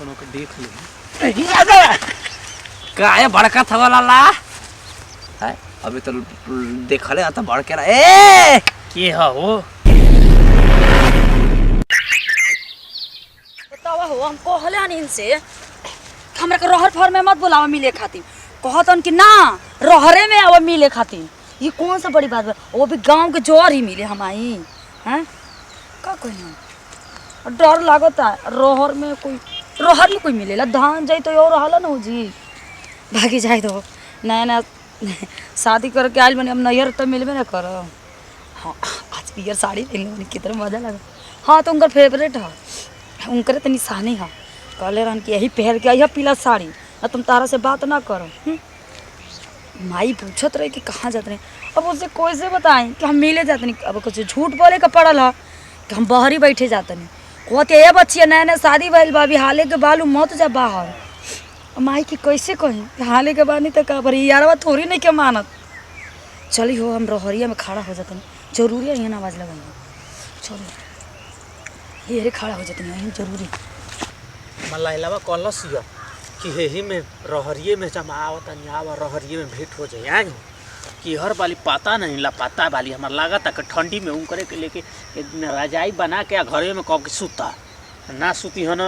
कोनो के देख ले काहे बड़का थवा लाला है अभी तो देखले आता बड़ के ए की हो बतावा हो हम कहले हन इनसे हमरा के रहर फर में मत बुलावा मिले खातिर कहतन कि ना रहरे में आवा मिले खातिर ये कौन सा बड़ी बात है वो भी गांव के जोर ही मिले हमारी हैं का कहना डर लागता रहर में कोई मिलेला धान जाई तो और रहला न जी भागी जाए तो नया नया शादी करके आइल बनी अब नैहर तो मिलबे ना कर हाँ आज पियर साड़ी पहनले बनी कितना मजा लगा हाँ तो उनका फेवरेट है उनकर तो निशानी है कहले रहन कि यही पहन के आई पीला साड़ी ना तुम तारा से बात ना करो माई पूछत रहे कि कहाँ जाते रहे अब उससे कोई से बताएं कि हम मिले जाते नहीं अब कुछ झूठ बोले का पड़ल है कि हम बाहर ही बैठे जाते नहीं कहते ये बच्ची नया नया शादी भइल बा अभी हाले के बालू मत जा बाहर माई की कैसे कहीं कि हाले के बाद नहीं तो का यारवा थोड़ी नहीं के मानत चली हो हम रहरिया में खड़ा हो जाते नहीं जरूरी है यहाँ आवाज़ लगाइए चलो ये खड़ा हो जाते नहीं जरूरी मलाइलावा कलस कि यही में रहरिये में जमावत आवा रहरिये में भेंट हो जाए कि हर वाली पता नहीं ला पता वाली हमारा लागत है कि ठंडी में ऊँ करे के लेके रजाई बना के घरे में कब के सुता ना सुती हो ना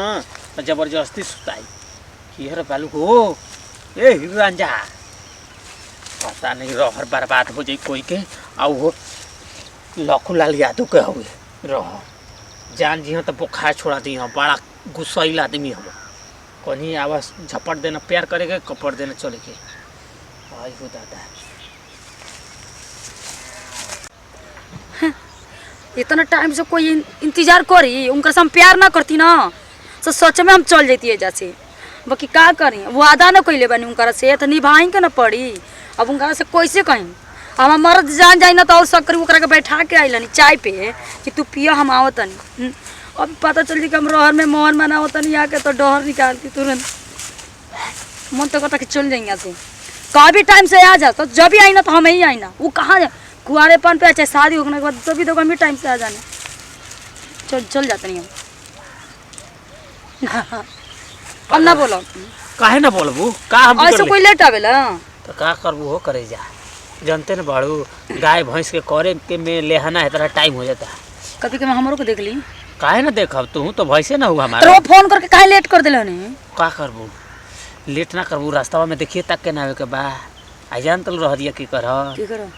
तो जबरदस्ती सुताई कि हर वालू हो ए रंजा पता नहीं रहर बर्बाद हो जाए कोई के आउ हो लखूलाल यादव के हुए रह जान जी हाँ तो बुखार छोड़ा दी हाँ बड़ा गुस्सैल आदमी हम कहीं आवाज झपट देना प्यार करेगा कपड़ देना चले के आई हो दादा इतना टाइम से कोई इंतजार करी उनका से हम प्यार ना करती ना तो सच में हम चल जाती है जैसे बाकी का करी वादा ना कैले बनी उनका से तो निभाई के ना पड़ी अब उनका से कैसे कहीं हम मर्द जान जाए ना तो और सब करी ओकरा के बैठा के आइल चाय पे कि तू पिया हम आवत नहीं अब पता चल कि हम रहर में मोहन मनावत नहीं आके तो डहर निकालती तुरंत मन तो कहता कि चल जाएंगे यहाँ से कभी टाइम से आ जा तो जब भी आई ना तो हम ही आई ना वो कहाँ जाए कुआरेपन पे चाहे शादी होने के बाद तभी तो हम टाइम से आ जाने चल जाते नहीं हम अब ना बोलो काहे ना बोलबू का हम ऐसे कोई लेट आवेला तो का करबू हो करे जा जानते न बाड़ू गाय भैंस के करे के में लेहाना है तरह टाइम हो जाता है कभी कभी हमरो को देख ली काहे ना देखब तू तो भैंसे ना हुआ हमारा तो फोन करके काहे लेट कर देला ने का करबू लेट ना करबू रास्ता में देखिए तक के ना आवे के बा आ जान तल रह दिया की कर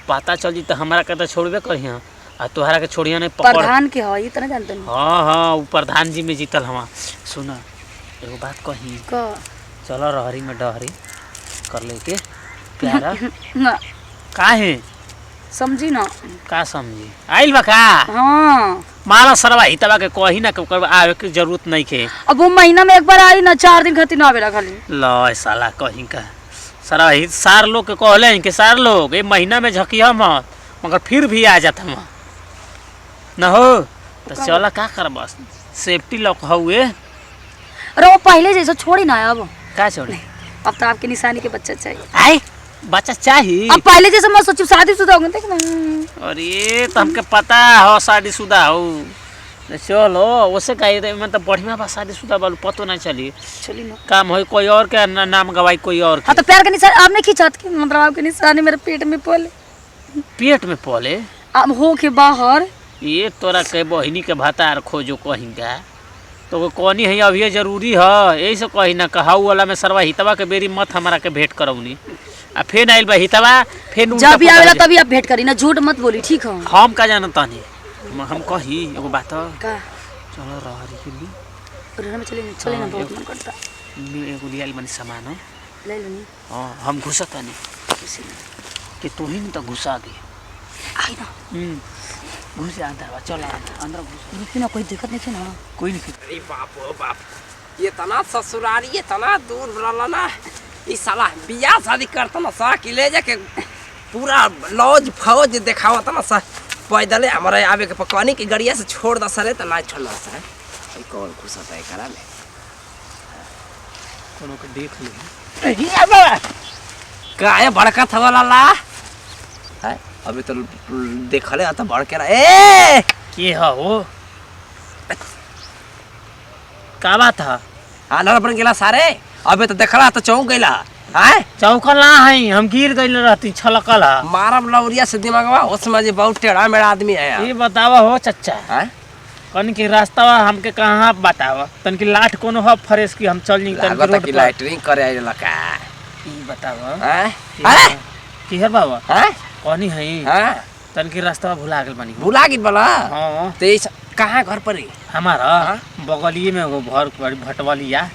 पता चल जी तो हमारा के तो छोड़बे करिया आ तोहरा के छोड़िया नहीं पकड़ प्रधान के है इतना जानते नहीं हां हां वो प्रधान जी में जीतल हवा सुन एगो बात कही का चलो रहरी में डहरी कर ले के प्यारा ना काहे समझी ना का समझी आइल बा का हां मारा सरवा हितवा के कही ना के आवे के जरूरत नहीं के अब वो महीना में एक बार आई ना 4 दिन खातिर ना आवेला खाली लो साला कहीं का सारा ही सार लोग के कहले हैं कि सार लोग ये महीना में झकिया मत मगर फिर भी आ जाता हम न हो तो चला का कर बस सेफ्टी लॉक हुए अरे वो पहले जैसा छोड़ी ना अब का छोड़े अब तो आपके निशानी के बच्चा चाहिए आई बच्चा चाहिए अब पहले जैसे मैं सोचू शादीशुदा होंगे देख ना अरे तो हमके पता हो शादीशुदा हो चलो वैसे कही मतलब बढ़िया बा शादीशुदा बालू पतो ना चली चली ना काम हो कोई और के नाम गवाई कोई और हाँ तो प्यार के निशान आपने खींचत की मतलब आपके निशानी मेरे पेट में पले पेट में पले अब हो के बाहर ये तोरा के बहिनी के भतार खोजो कहीं का तो कौनी है अभी जरूरी है यही से कही ना कहाऊ वाला में सरवा हितवा के बेरी मत हमारा के भेंट करौनी आ फेन आइल बा हितवा फेन जब भी आवेला तभी आप भेंट करी ना झूठ मत बोली ठीक है हम का जानता नहीं हम कही एगो बात का चलो रहरी के लिए घर में चले ना बहुत मन करता एगो लियाल बनी सामान हो ले लो नी हां हम घुसता नहीं कि तू ही तो घुसा दे आई ना घुस जा अंदर चलो अंदर घुस रुकी ना कोई दिक्कत नहीं है ना कोई नहीं अरे बाप ओ बाप ये तना ससुरारी ये तना दूर रहला ना ई साला बियाह शादी करता ना सा कि ले जाके पूरा लॉज फौज दिखावत ना सा पैदल हमारे आवे के पकवानी की गड़िया से छोड़ दा सरे तो ना छोड़ना सा ई कौन घुसता है करा ले कोनो के देख ले काहे बड़का थवा लाला है अभी तो देखले आता बड़ के ए की हो का बात है आनर बन गेला सारे अबे तो देखला तो चौंक गइला हैं चौकल ना है हम गिर गइल रहती छलकल है। मारब लौरिया से दिमागवा उसमें जे बहुत टेढ़ा मेढ़ा आदमी है ये बतावा हो चच्चा हैं कन की रास्ता हमके कहाँ बतावा तन की लाठ कोनो हो फ्रेश की हम चल नहीं तन की लागत रोड कि पर लाइटरिंग करे आइला का ई बतावा हैं अरे की हर बाबा हैं कौनी है हैं तन की रास्ता भुला गेल बानी भुला गिल बला हां ते कहाँ घर पर ही हमारा हाँ? बगलिए में वो घर भटवलिया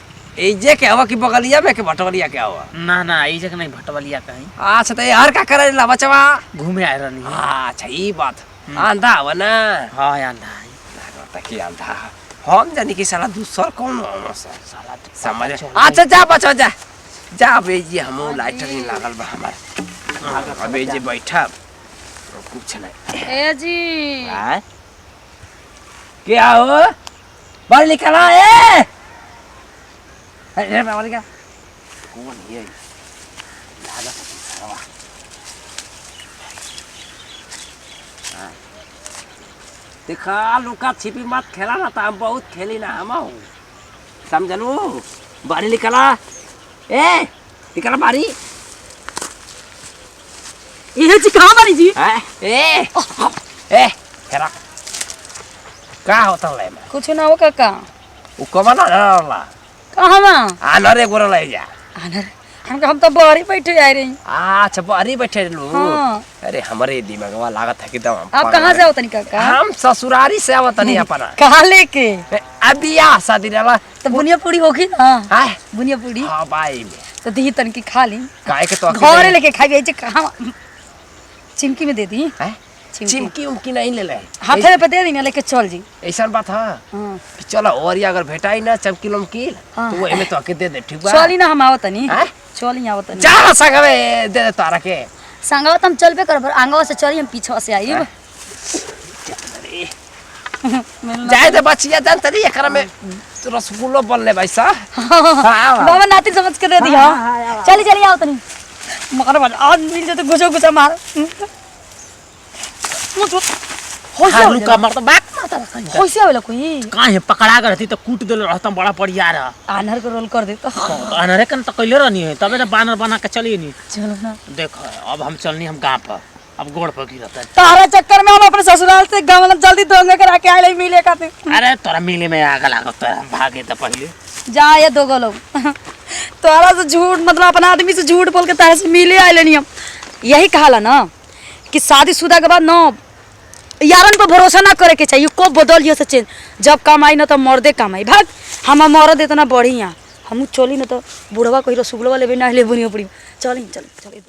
एजे के हवा की बगलिया में के भटवलिया के हवा ना ना ई जगह नहीं भटवलिया कहीं अच्छा तो यार का करे ला बचवा घूमे आए रहनी है। अच्छा ये बात आंधा हवा ना हाँ आंधा है लागत कि आंधा हम जानी कि साला दूसर कौन हो साला समझ अच्छा जा बचवा जा जा अबे ये हम लाइटर नहीं लागल बा हमार अबे जे बैठा कुछ नहीं ए जी हैं क्या हो बाहर निकला ए अरे बाबा क्या कौन ये लागत है देखा लुका छिपी मत खेला ना तो हम बहुत खेली ना हम समझलू बारी निकला ए निकला बारी ये जी कहाँ बानी जी ए हेरा का होता है मैं कुछ ना हो काका वो कमा ना ना कहाँ बा आना रे गोरा ले जा आनर हम तो बाहर बैठे आए रही अच्छा बारी बैठे लो हाँ। अरे हमारे दिमागवा लागत है कि दम आप कहाँ से आवतनी काका हम ससुरारी से आवत नहीं अपना कहाँ लेके अभी आ शादी रहला तो बुनिया पूरी होगी ना हाय बुनिया पूरी हां भाई तो दी तन की खा ली काहे के तो घरे लेके खाई जे कहाँ चिमकी में दे दी हैं चिमकी उमकी नहीं ले ले हाथे पे दे दी ना लेके चल जी ऐसा बात है हाँ कि चलो और ये अगर भेटाई ना चमकी लमकी हाँ। तो वो एमे तो आके दे दे ठीक बा चली ना हम आवतनी हैं? चली आवतनी जा ना संगवे दे दे तारा के संगवा हम चलबे करब आंगवा से चली हम पीछा से आई जाए दे बचिया जान तरी एकरा में तो रसगुल्लो बनले भाई सा हाँ। बाबा नाती समझ के दे दिया चली चली आवतनी मगर आज मिल जाते घुसो घुसा मार हां लुका मार तो बात मारता कहीं कैसे आवेला कोई काहे पकड़ा कर रहती तो कूट देल रहता बड़ा पड़िया रहा आनर को रोल कर दे तो अनरे कन तो कइले रहनी है तबे ना बानर बना के चली नहीं चलो ना देखो अब हम चलनी हम गांव पर अब गोड़ पर गिरता तारा चक्कर में हम अपने ससुराल से गांव में जल्दी दोंगे करा के आए मिले खाते अरे तोरा मिले में आग लागत तो हम भागे तो पहले जा ये दो लोग तोरा से झूठ मतलब अपना आदमी से झूठ बोल के तारा से मिले आए लेनी हम यही कहाला ना कि शादीशुदा के बाद ना यारन पर भरोसा ना करे के चाहिए कब बदल से चेंज जब काम आई ना तो मर्दे काम आई भाग हम मरद इतना बढ़िया हम चली ना तो बुढ़वा कही रसगुल्ला लेबे ना ले बुनिया पड़ी चली चली चली